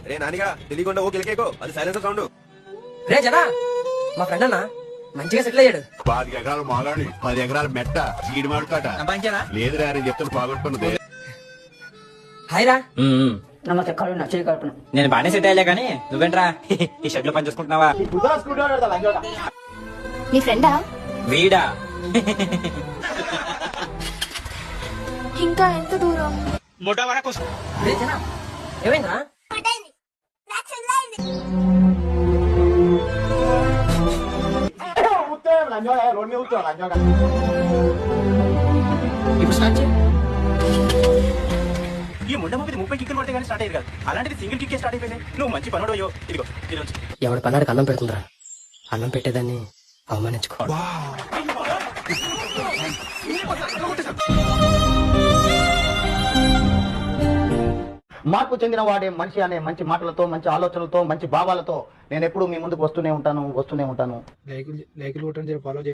రే నానిగా తెలియకుండా ఓ కిలకేకో అది silencer sound. రే జనా మా ఫ్రెండ్ అన్న మంచిగా సెటిల్ అయ్యాడు. 5 ఎకరాలు మాగాడి 10 ఎకరాలు మెట్ట చీడి మాడుకాట లేదురా అని చెప్తాను బాగొట్టుకున్నది. హాయ్ రా. నమస్తే కడుపు చేయి కడుపున. నేను బాగానే సెట్ అయ్యలే కానీ నువ్వేంట్రా ఈ షెడ్ లో పని చూసుకుంటున్నావా? నీ ఫ్రెండా? వీడా ఇంకా ఎంత దూరం? రే జనా ఏమైందిరా? ఇప్పుడు స్టార్ట్ చేయి. ఈ ముండ మూవీ 30 కిక్కులు కొడితే కానీ స్టార్ట్ అయ్యేది కాదు, అలాంటిది సింగిల్ కిక్కే స్టార్ట్ అయిపోయింది. నువ్వు మంచి పనుడు అయ్యో. ఇదిగో ఈరోజు ఎవడి పన్నాడికి అన్నం పెడుతుందిరా, అన్నం పెట్టేదాన్ని అవమానించుకో. మార్పు చెందిన వాడే మనిషి అనే మంచి మాటలతో, మంచి ఆలోచనలతో, మంచి భావాలతో నేను ఎప్పుడు మీ ముందుకు వస్తూనే ఉంటాను.